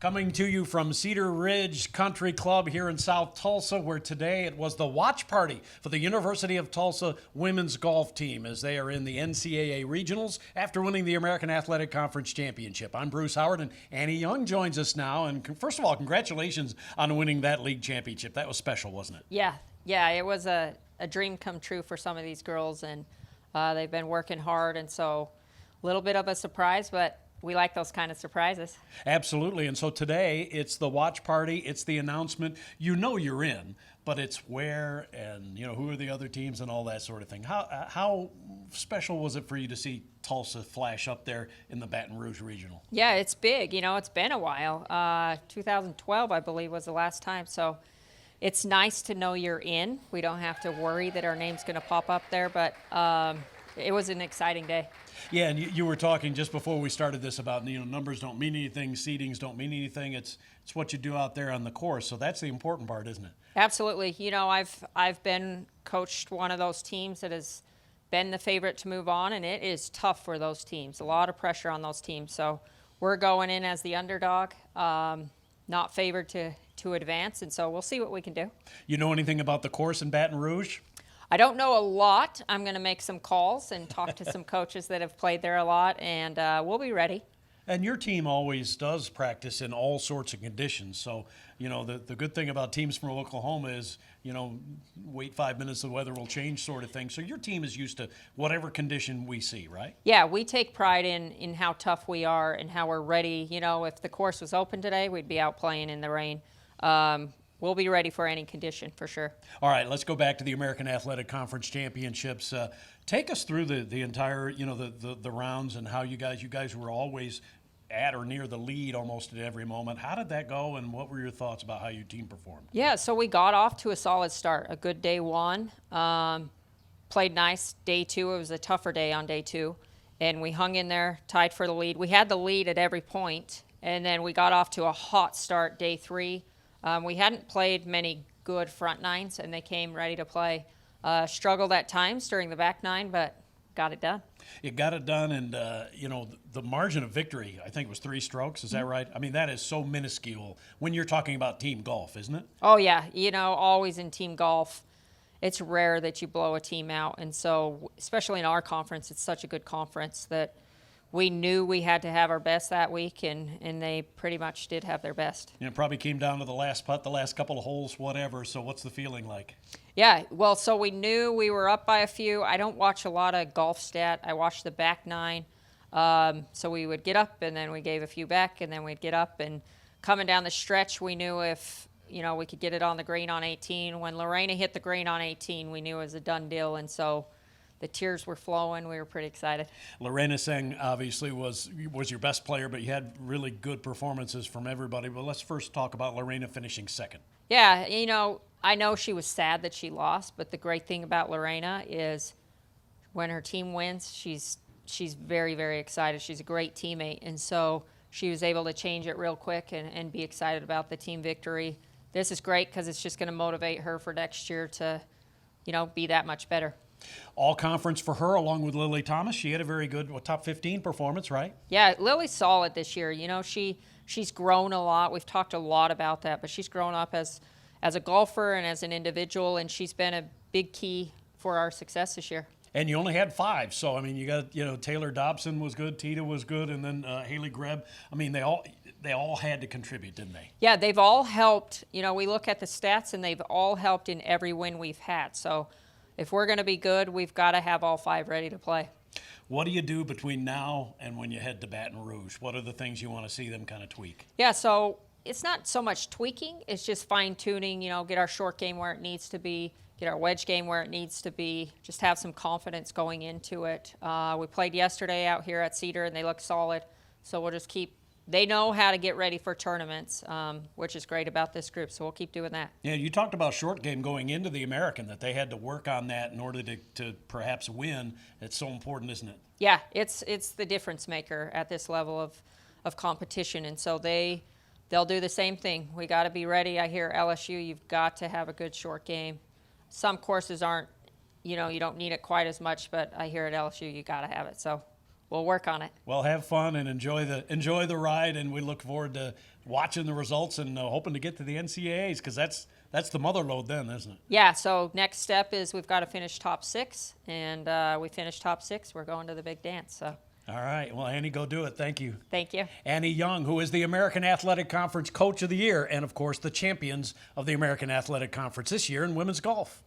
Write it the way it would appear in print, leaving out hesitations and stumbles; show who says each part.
Speaker 1: Coming to you from Cedar Ridge Country Club here in South Tulsa, where today it was the watch party for the University of Tulsa women's golf team as they are in the NCAA regionals after winning the American Athletic Conference Championship. I'm Bruce Howard, and Annie Young joins us now. And first of all, congratulations on winning that league championship. That was special, wasn't it?
Speaker 2: Yeah, it was a dream come true for some of these girls, and they've been working hard, and so a little bit of a surprise, but we like those kind of surprises.
Speaker 1: Absolutely. And so today it's the watch party, it's the announcement. You know you're in, but it's where and who are the other teams and all that sort of thing. How special was it for you to see Tulsa flash up there in the Baton Rouge Regional?
Speaker 2: Yeah, it's big. It's been a while. 2012, I believe, was the last time. So it's nice to know you're in. We don't have to worry that our name's going to pop up there, but it was an exciting day.
Speaker 1: Yeah, and you were talking just before we started this about numbers don't mean anything, seedings don't mean anything. It's what you do out there on the course. So that's the important part, isn't it?
Speaker 2: Absolutely. I've been coached one of those teams that has been the favorite to move on, and it is tough for those teams. A lot of pressure on those teams. So we're going in as the underdog, not favored to advance, and so we'll see what we can do.
Speaker 1: You know anything about the course in Baton Rouge?
Speaker 2: I don't know a lot. I'm going to make some calls and talk to some coaches that have played there a lot, and we'll be ready.
Speaker 1: And your team always does practice in all sorts of conditions. So, the good thing about teams from Oklahoma is, wait 5 minutes, the weather will change sort of thing. So your team is used to whatever condition we see, right?
Speaker 2: Yeah, we take pride in how tough we are and how we're ready. If the course was open today, we'd be out playing in the rain. We'll be ready for any condition for sure.
Speaker 1: All right, let's go back to the American Athletic Conference Championships. Take us through the entire, the rounds and how you guys were always at or near the lead almost at every moment. How did that go, and what were your thoughts about how your team performed?
Speaker 2: Yeah, so we got off to a solid start. A good day one. Played nice day two. It was a tougher day on day two, and we hung in there, tied for the lead. We had the lead at every point, and then we got off to a hot start day three. We hadn't played many good front nines, and they came ready to play. Struggled at times during the back nine, but got it done.
Speaker 1: You got it done, and, the margin of victory, I think, was 3 strokes. Is that right? I mean, that is so minuscule when you're talking about team golf, isn't it?
Speaker 2: Oh, yeah. Always in team golf, it's rare that you blow a team out. And so, especially in our conference, it's such a good conference that we knew we had to have our best that week, and they pretty much did have their best.
Speaker 1: It probably came down to the last putt, the last couple of holes, whatever. So what's the feeling like?
Speaker 2: Yeah, well, so we knew we were up by a few. I don't watch a lot of golf stat. I watch the back nine. So we would get up, and then we gave a few back, and then we'd get up. And coming down the stretch, we knew if, we could get it on the green on 18. When Lorena hit the green on 18, we knew it was a done deal, and so the tears were flowing. We were pretty excited. Lorena
Speaker 1: Singh obviously was your best player, but you had really good performances from everybody. But let's first talk about Lorena finishing second.
Speaker 2: Yeah, I know she was sad that she lost, but the great thing about Lorena is when her team wins, she's very, very excited. She's a great teammate, and so she was able to change it real quick and be excited about the team victory. This is great because it's just going to motivate her for next year to, be that much better.
Speaker 1: All conference for her, along with Lily Thomas. She had a very good top 15 performance, right?
Speaker 2: Yeah, Lily's solid this year. She's grown a lot. We've talked a lot about that, but she's grown up as a golfer and as an individual, and she's been a big key for our success this year.
Speaker 1: And you only had 5, so I mean, you got Taylor Dobson was good, Tita was good, and then Haley Greb. I mean, they all had to contribute, didn't they?
Speaker 2: Yeah, they've all helped. We look at the stats, and they've all helped in every win we've had. So if we're going to be good, we've got to have all 5 ready to play.
Speaker 1: What do you do between now and when you head to Baton Rouge? What are the things you want to see them kind of tweak?
Speaker 2: Yeah, so it's not so much tweaking. It's just fine-tuning, get our short game where it needs to be, get our wedge game where it needs to be, just have some confidence going into it. We played yesterday out here at Cedar, and they look solid. So we'll just they know how to get ready for tournaments, which is great about this group, so we'll keep doing that.
Speaker 1: Yeah, you talked about short game going into the American, that they had to work on that in order to perhaps win. It's so important, isn't it?
Speaker 2: Yeah, it's the difference maker at this level of competition, and so they'll do the same thing. We got to be ready. I hear LSU, you've got to have a good short game. Some courses aren't, you don't need it quite as much, but I hear at LSU you got to have it. So we'll work on it.
Speaker 1: Well, have fun and enjoy the ride, and we look forward to watching the results and hoping to get to the NCAAs, because that's the mother load then, isn't it?
Speaker 2: Yeah, so next step is we've got to finish top 6, and we finished top 6. We're going to the big dance. So
Speaker 1: All right. Well, Annie, go do it. Thank you.
Speaker 2: thank you.
Speaker 1: Annie Young, who is the American Athletic Conference Coach of the Year and, of course, the champions of the American Athletic Conference this year in women's golf.